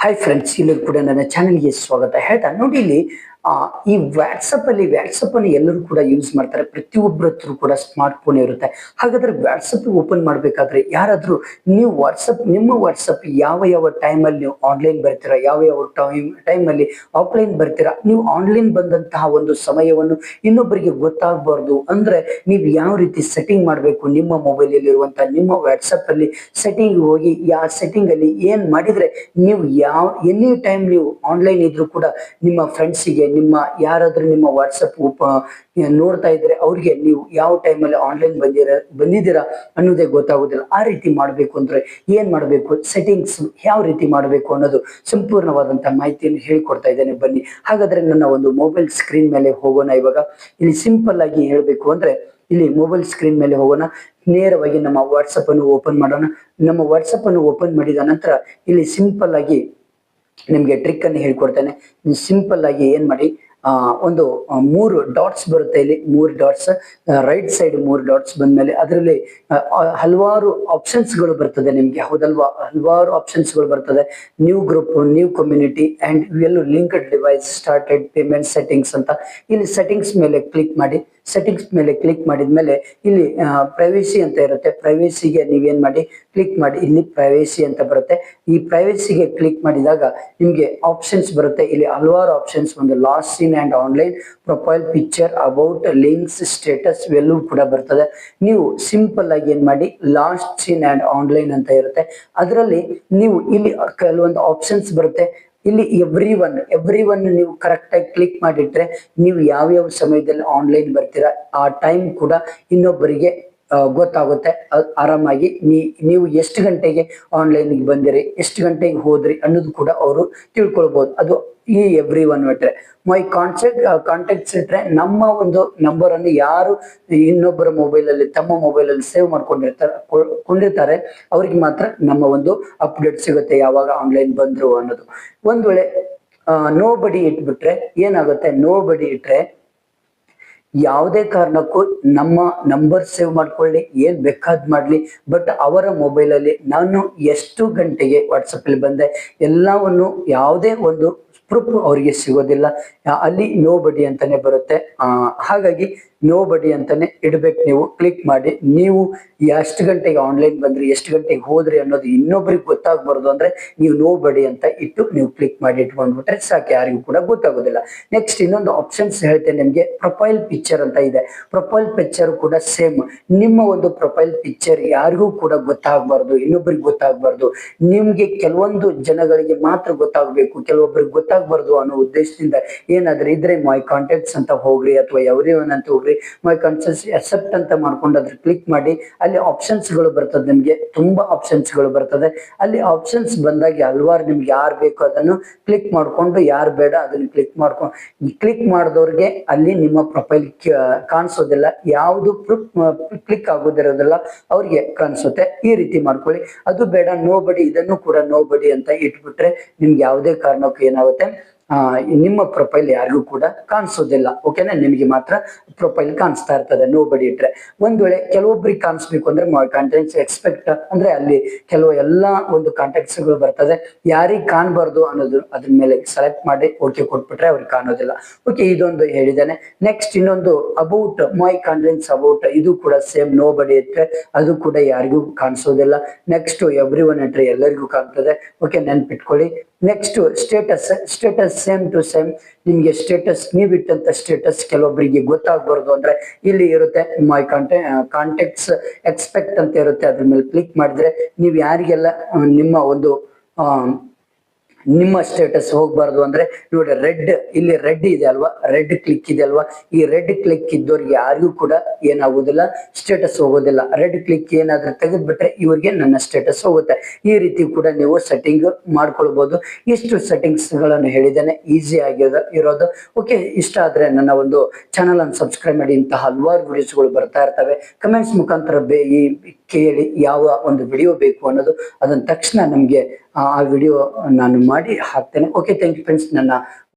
Hi friends, ಇಲ್ಲಿ ಕೂಡ ನನ್ನ ಚಾನೆಲ್ಗೆ ಸ್ವಾಗತ ಹೇಳ್ತಾ ನೋಡಿ. ಇಲ್ಲಿ ಈ ವಾಟ್ಸಪ್ ಅನ್ನು ಎಲ್ಲರೂ ಕೂಡ ಯೂಸ್ ಮಾಡ್ತಾರೆ. ಪ್ರತಿಯೊಬ್ಬರ ಹತ್ರ ಕೂಡ ಸ್ಮಾರ್ಟ್ ಫೋನ್ ಇರುತ್ತೆ. ಹಾಗಾದ್ರೆ ವಾಟ್ಸಪ್ ಓಪನ್ ಮಾಡ್ಬೇಕಾದ್ರೆ ಯಾರಾದ್ರೂ ನೀವು ನಿಮ್ಮ ವಾಟ್ಸಪ್ ಯಾವ ಯಾವ ಟೈಮಲ್ಲಿ ನೀವು ಆನ್ಲೈನ್ ಬರ್ತೀರಾ, ಯಾವ ಯಾವ ಟೈಮಲ್ಲಿ ಆಫ್ಲೈನ್ ಬರ್ತೀರಾ, ನೀವು ಆನ್ಲೈನ್ ಬಂದಂತಹ ಒಂದು ಸಮಯವನ್ನು ಇನ್ನೊಬ್ಬರಿಗೆ ಗೊತ್ತಾಗಬಾರ್ದು ಅಂದ್ರೆ ನೀವು ಯಾವ ರೀತಿ ಸೆಟ್ಟಿಂಗ್ ಮಾಡಬೇಕು. ನಿಮ್ಮ ಮೊಬೈಲ್ ಅಲ್ಲಿ ಇರುವಂತಹ ನಿಮ್ಮ ವಾಟ್ಸಪ್ ಅಲ್ಲಿ ಸೆಟ್ಟಿಂಗ್ ಹೋಗಿ ಸೆಟ್ಟಿಂಗ್ ಅಲ್ಲಿ ಏನ್ ಮಾಡಿದ್ರೆ ನೀವು ಎನಿ ಟೈಮ್ ನೀವು ಆನ್ಲೈನ್ ಇದ್ರು ಕೂಡ ನಿಮ್ಮ ಫ್ರೆಂಡ್ಸಿಗೆ, ನಿಮ್ಮ ಯಾರಾದ್ರೂ ನಿಮ್ಮ ವಾಟ್ಸಪ್ ನೋಡ್ತಾ ಇದ್ರೆ ಅವ್ರಿಗೆ ನೀವು ಯಾವ ಟೈಮಲ್ಲಿ ಆನ್ಲೈನ್ ಬಂದಿದ್ದೀರಾ ಅನ್ನೋದೇ ಗೊತ್ತಾಗೋದಿಲ್ಲ. ಆ ರೀತಿ ಮಾಡ್ಬೇಕು ಅಂದ್ರೆ ಏನ್ ಮಾಡ್ಬೇಕು, ಸೆಟ್ಟಿಂಗ್ಸ್ ಯಾವ ರೀತಿ ಮಾಡ್ಬೇಕು ಅನ್ನೋದು ಸಂಪೂರ್ಣವಾದಂತಹ ಮಾಹಿತಿಯನ್ನು ಹೇಳಿಕೊಡ್ತಾ ಇದ್ದೇನೆ. ಬನ್ನಿ ಹಾಗಾದ್ರೆ ನನ್ನ ಒಂದು ಮೊಬೈಲ್ ಸ್ಕ್ರೀನ್ ಮೇಲೆ ಹೋಗೋಣ. ಇವಾಗ ಇಲ್ಲಿ ಸಿಂಪಲ್ ಆಗಿ ಹೇಳ್ಬೇಕು ಅಂದ್ರೆ ಇಲ್ಲಿ ಮೊಬೈಲ್ ಸ್ಕ್ರೀನ್ ಮೇಲೆ ಹೋಗೋಣ. ನೇರವಾಗಿ ನಮ್ಮ ವಾಟ್ಸಪ್ ಅನ್ನು ಓಪನ್ ಮಾಡೋಣ. ನಮ್ಮ ವಾಟ್ಸಪ್ ಅನ್ನು ಓಪನ್ ಮಾಡಿದ ನಂತರ ಇಲ್ಲಿ ಸಿಂಪಲ್ ಆಗಿ ನಿಮ್ಗೆ ಟ್ರಿಕ್ ಅನ್ನು ಹೇಳ್ಕೊಡ್ತೇನೆ. ಸಿಂಪಲ್ ಆಗಿ ಏನ್ ಮಾಡಿ, ಒಂದು 3 ಡಾಟ್ಸ್ ಬರುತ್ತೆ. ಇಲ್ಲಿ 3 ಡಾಟ್ಸ್, ರೈಟ್ ಸೈಡ್ 3 ಡಾಟ್ಸ್ ಬಂದ್ಮೇಲೆ ಅದರಲ್ಲಿ ಹಲವಾರು ಆಪ್ಷನ್ಸ್ ಗಳು ಬರ್ತದೆ ನಿಮ್ಗೆ, ಹೌದಲ್ವಾ? ಹಲವಾರು ಆಪ್ಷನ್ಸ್ ಗಳು ಬರ್ತದೆ. New group, new community and yellow linked device, started payment settings ಅಂತ. ಇಲ್ಲಿ ಸೆಟ್ಟಿಂಗ್ಸ್ ಮೇಲೆ ಕ್ಲಿಕ್ ಮಾಡಿ. ಸೆಟ್ಟಿಂಗ್ಸ್ ಮೇಲೆ ಕ್ಲಿಕ್ ಮಾಡಿದ್ಮೇಲೆ ಇಲ್ಲಿ ಪ್ರೈವೇಸಿ ಅಂತ ಇರುತ್ತೆ. ಪ್ರೈವೇಸಿಗೆ ನೀವೇನ್ ಮಾಡಿ, ಕ್ಲಿಕ್ ಮಾಡಿ. ಇಲ್ಲಿ ಪ್ರೈವೇಸಿ ಅಂತ ಬರುತ್ತೆ. ಈ ಪ್ರೈವೇಸಿಗೆ ಕ್ಲಿಕ್ ಮಾಡಿದಾಗ ನಿಮ್ಗೆ ಆಪ್ಷನ್ಸ್ ಬರುತ್ತೆ. ಇಲ್ಲಿ ಹಲವಾರು ಆಪ್ಷನ್ಸ್, ಒಂದು last seen and online, profile picture, about, links, status ಇವೆಲ್ಲವೂ ಕೂಡ ಬರ್ತದೆ. ನೀವು ಸಿಂಪಲ್ ಆಗಿ ಏನ್ ಮಾಡಿ, ಲಾಸ್ಟ್ ಸೀನ್ ಅಂಡ್ ಆನ್ಲೈನ್ ಅಂತ ಇರುತ್ತೆ. ಅದರಲ್ಲಿ ನೀವು ಇಲ್ಲಿ ಕೆಲವೊಂದು ಆಪ್ಷನ್ಸ್ ಬರುತ್ತೆ. ಇಲ್ಲಿ ಎವ್ರಿ ಒನ್ ನೀವು ಕರೆಕ್ಟ್ ಆಗಿ ಕ್ಲಿಕ್ ಮಾಡಿಟ್ರೆ ನೀವು ಯಾವ ಸಮಯದಲ್ಲಿ ಆನ್ಲೈನ್ ಬರ್ತೀರಾ ಆ ಟೈಮ್ ಕೂಡ ಇನ್ನೊಬ್ಬರಿಗೆ ಗೊತ್ತಾಗುತ್ತೆ. ಆರಾಮಾಗಿ ನೀವು ಎಷ್ಟು ಗಂಟೆಗೆ ಆನ್ಲೈನ್ಗೆ ಬಂದಿರಿ, ಎಷ್ಟು ಗಂಟೆಗೆ ಹೋದ್ರಿ ಅನ್ನೋದು ಕೂಡ ಅವರು ತಿಳ್ಕೊಳ್ಬಹುದು. ಅದು ಈ ಎವ್ರಿ ಒನ್ ಇಟ್ರೆ. ಮೈ ಕಾಂಟ್ಯಾಕ್ಟ್ಸ್ ಇಟ್ರೆ ನಮ್ಮ ಒಂದು ನಂಬರ್ ಅನ್ನು ಯಾರು ಇನ್ನೊಬ್ಬರ ಮೊಬೈಲ್ ಅಲ್ಲಿ, ತಮ್ಮ ಮೊಬೈಲ್ ಅಲ್ಲಿ ಸೇವ್ ಕೊಂಡಿರ್ತಾರೆ ಅವ್ರಿಗೆ ಮಾತ್ರ ನಮ್ಮ ಒಂದು ಅಪ್ಡೇಟ್ ಸಿಗುತ್ತೆ, ಯಾವಾಗ ಆನ್ಲೈನ್ ಬಂದ್ರು ಅನ್ನೋದು. ಒಂದ್ ವೇಳೆ ನೋ ಬಡಿ ಇಟ್ಬಿಟ್ರೆ ಏನಾಗುತ್ತೆ, ನೋ ಬಡಿ ಇಟ್ರೆ ಯಾವುದೇ ಕಾರಣಕ್ಕೂ ನಮ್ಮ ನಂಬರ್ ಸೇವ್ ಮಾಡ್ಕೊಳ್ಳಿ, ಏನ್ ಬೇಕಾದ್ ಮಾಡ್ಲಿ, ಬಟ್ ಅವರ ಮೊಬೈಲ್ ಅಲ್ಲಿ ನಾನು ಎಷ್ಟು ಗಂಟೆಗೆ ವಾಟ್ಸಪ್ ಅಲ್ಲಿ ಬಂದೆ ಎಲ್ಲವನ್ನು ಯಾವುದೇ ಒಂದು ಪ್ರೂಫ್ ಅವರಿಗೆ ಸಿಗೋದಿಲ್ಲ. ಅಲ್ಲಿ ನೋ ಬಡಿ ಅಂತಾನೆ ಬರುತ್ತೆ. ಹಾಗಾಗಿ ನೋ ಬಡಿ ಅಂತಾನೆ ಇಡ್ಬೇಕು. ನೀವು ಕ್ಲಿಕ್ ಮಾಡಿ, ನೀವು ಎಷ್ಟು ಗಂಟೆಗೆ ಆನ್ಲೈನ್ ಬಂದ್ರಿ, ಎಷ್ಟು ಗಂಟೆಗೆ ಹೋದ್ರಿ ಅನ್ನೋದು ಇನ್ನೊಬ್ರಿಗೆ ಗೊತ್ತಾಗ್ಬಾರ್ದು ಅಂದ್ರೆ ನೀವು ನೋ ಬಡಿ ಅಂತ ಇಟ್ಟು ನೀವು ಕ್ಲಿಕ್ ಮಾಡಿ ಇಟ್ಕೊಂಡ್ಬಿಟ್ರೆ ಸಾಕು, ಯಾರಿಗೂ ಕೂಡ ಗೊತ್ತಾಗೋದಿಲ್ಲ. ನೆಕ್ಸ್ಟ್ ಇನ್ನೊಂದು ಆಪ್ಷನ್ಸ್ ಹೇಳ್ತೇನೆ ನಿಮ್ಗೆ, ಪ್ರೊಫೈಲ್ ಪಿಕ್ಚರ್ ಅಂತ ಇದೆ. ಪ್ರೊಫೈಲ್ ಪಿಕ್ಚರ್ ಕೂಡ ಸೇಮ್. ನಿಮ್ಮ ಒಂದು ಪ್ರೊಫೈಲ್ ಪಿಕ್ಚರ್ ಯಾರಿಗೂ ಕೂಡ ಗೊತ್ತಾಗಬಾರ್ದು, ಇನ್ನೊಬ್ರಿಗೆ ಗೊತ್ತಾಗಬಾರ್ದು. ನಿಮ್ಗೆ ಕೆಲವೊಂದು ಜನಗಳಿಗೆ ಮಾತ್ರ ಗೊತ್ತಾಗಬೇಕು, ಕೆಲವೊಬ್ಬರಿಗೆ ಗೊತ್ತಾಗಬಾರ್ದು ಅನ್ನೋ ಉದ್ದೇಶದಿಂದ ಏನಾದ್ರೆ ಇದ್ರೆ ಮೈ ಕಾಂಟ್ಯಾಕ್ಟ್ಸ್ ಅಂತ ಹೋಗ್ರಿ ಅಥವಾ ಎವ್ರಿ ಒನ್ ಅಂತ ಹೋಗ್ರಿ. ಮೈ ಕಾಂಟ್ಯಾಕ್ಟ್ಸ್ ಅಕ್ಸೆಪ್ಟ್ ಅಂತ ಮಾಡ್ಕೊಂಡು ಅದ್ರ ಕ್ಲಿಕ್ ಮಾಡಿ. ಅಲ್ಲಿ ಆಪ್ಷನ್ಸ್ ಗಳು ಬರ್ತದೆ, ನಿಮ್ಗೆ ತುಂಬಾ ಆಪ್ಷನ್ಸ್ ಗಳು ಬರ್ತದೆ. ಅಲ್ಲಿ ಆಪ್ಷನ್ಸ್ ಬಂದಾಗ ಹಲವಾರು ನಿಮ್ಗೆ ಯಾರು ಬೇಕು ಅದನ್ನು ಕ್ಲಿಕ್ ಮಾಡ್ಕೊಂಡು, ಯಾರು ಬೇಡ ಅದನ್ನ ಕ್ಲಿಕ್ ಮಾಡಿದವ್ರಿಗೆ ಅಲ್ಲಿ ನಿಮ್ಮ ಪ್ರೊಫೈಲ್ ಕಾಣಿಸೋದಿಲ್ಲ, ಯಾವುದು ಕ್ಲಿಕ್ ಆಗೋದಿರೋದಿಲ್ಲ ಅವ್ರಿಗೆ ಕಾಣಿಸುತ್ತೆ. ಈ ರೀತಿ ಮಾಡ್ಕೊಳ್ಳಿ. ಅದು ಬೇಡ, ನೋ ಬಡಿ, ಇದನ್ನು ಕೂಡ ನೋ ಬಡಿ ಅಂತ ಇಟ್ಬಿಟ್ರೆ ನಿಮ್ಗೆ ಯಾವುದೇ ಕಾರಣಕ್ಕೂ ಏನಾಗುತ್ತೆ, ನಿಮ್ಮ ಪ್ರೊಫೈಲ್ ಯಾರಿಗೂ ಕೂಡ ಕಾಣಿಸೋದಿಲ್ಲ. ಓಕೆನಾ? ನಿಮಗೆ ಮಾತ್ರ ಪ್ರೊಫೈಲ್ ಕಾಣಿಸ್ತಾ ಇರ್ತದೆ ನೋ ಬಡಿ ಇಟ್ರೆ. ಒಂದ್ ವೇಳೆ ಕೆಲವೊಬ್ರಿಗೆ ಕಾಣಿಸ್ಬೇಕು ಅಂದ್ರೆ ಕಾಂಟ್ಯಾಕ್ಟ್ಸ್ ಎಕ್ಸ್ಪೆಕ್ಟ್ ಅಂದ್ರೆ ಅಲ್ಲಿ ಎಲ್ಲಾ ಒಂದು ಕಾಂಟ್ಯಾಕ್ಟ್ಸ್ ಗಳು ಬರ್ತದೆ. ಯಾರಿಗೆ ಕಾಣಬಾರ್ದು ಅನ್ನೋದು ಅದ್ರ ಮೇಲೆ ಸೆಲೆಕ್ಟ್ ಮಾಡಿ ಓಕೆ ಕೊಟ್ಬಿಟ್ರೆ ಅವ್ರಿಗೆ ಕಾಣೋದಿಲ್ಲ. ಓಕೆ, ಇದೊಂದು ಹೇಳಿದ್ದೇನೆ. ನೆಕ್ಸ್ಟ್ ಇನ್ನೊಂದು ಅಬೌಟ್, ಮೈ ಕಾಂಟ್ಯಾಕ್ಟ್ಸ್ ಅಬೌಟ್, ಇದು ಕೂಡ ಸೇಮ್. ನೋ ಬಡಿ ಇಟ್ರೆ ಅದು ಕೂಡ ಯಾರಿಗೂ ಕಾಣಿಸೋದಿಲ್ಲ. ನೆಕ್ಸ್ಟ್ ಎವ್ರಿ ಒನ್ ಇಟ್ರೆ ಎಲ್ಲರಿಗೂ ಕಾಣ್ತದೆ. ಓಕೆ, ನೆನ್ಪಿಟ್ಕೊಳ್ಳಿ. Next status same to same. ನಿಮ್ಗೆ ಸ್ಟೇಟಸ್, ನೀವಿಟ್ಟಂತ ಸ್ಟೇಟಸ್ ಕೆಲವೊಬ್ಬರಿಗೆ ಗೊತ್ತಾಗಬಾರ್ದು ಅಂದ್ರೆ ಇಲ್ಲಿ ಇರುತ್ತೆ ಮೈ ಕಾಂಟ್ಯಾಕ್ಟ್ಸ್ ಎಕ್ಸ್ಪೆಕ್ಟ್ ಅಂತ ಇರುತ್ತೆ. ಅದ್ರ ಮೇಲೆ ಕ್ಲಿಕ್ ಮಾಡಿದ್ರೆ ನೀವು ಯಾರಿಗೆಲ್ಲ ನಿಮ್ಮ ಸ್ಟೇಟಸ್ ಹೋಗ್ಬಾರ್ದು ಅಂದ್ರೆ ನೋಡಿ, ಇಲ್ಲಿ ರೆಡ್ ಇದೆ ಅಲ್ವಾ, ರೆಡ್ ಕ್ಲಿಕ್ ಇದೆ ಅಲ್ವಾ, ಈ ರೆಡ್ ಕ್ಲಿಕ್ ಇದ್ದವ್ರಿಗೆ ಯಾರಿಗೂ ಕೂಡ ಏನಾಗುದಿಲ್ಲ, ಸ್ಟೇಟಸ್ ಹೋಗೋದಿಲ್ಲ. ರೆಡ್ ಕ್ಲಿಕ್ ಏನಾದ್ರೂ ತೆಗೆದ್ಬಿಟ್ರೆ ಇವ್ರಿಗೆ ನನ್ನ ಸ್ಟೇಟಸ್ ಹೋಗುತ್ತೆ. ಈ ರೀತಿ ಕೂಡ ನೀವು ಸೆಟ್ಟಿಂಗ್ ಮಾಡ್ಕೊಳ್ಬಹುದು. ಇಷ್ಟು ಸೆಟ್ಟಿಂಗ್ಸ್ ಗಳನ್ನು ಹೇಳಿದ್ದೇನೆ, ಈಸಿ ಇರೋದು. ಓಕೆ, ಇಷ್ಟ ಆದ್ರೆ ನನ್ನ ಒಂದು ಚಾನಲ್ ಅನ್ನು ಸಬ್ಸ್ಕ್ರೈಬ್ ಮಾಡಿ. ಇಂತಹ ಹಲವಾರು ವಿಡಿಯೋಸ್ಗಳು ಬರ್ತಾ ಇರ್ತವೆ. ಕಮೆಂಟ್ಸ್ ಮುಖಾಂತರ ಕೇಳಿ ಯಾವ ಒಂದು ವಿಡಿಯೋ ಬೇಕು ಅನ್ನೋದು, ಅದನ್ನ ತಕ್ಷಣ ನಮ್ಗೆ ಆ ವಿಡಿಯೋ ನಾನು ಮಾಡಿ ಹಾಕ್ತೇನೆ. Okay, thank you friends. ನನ್ನ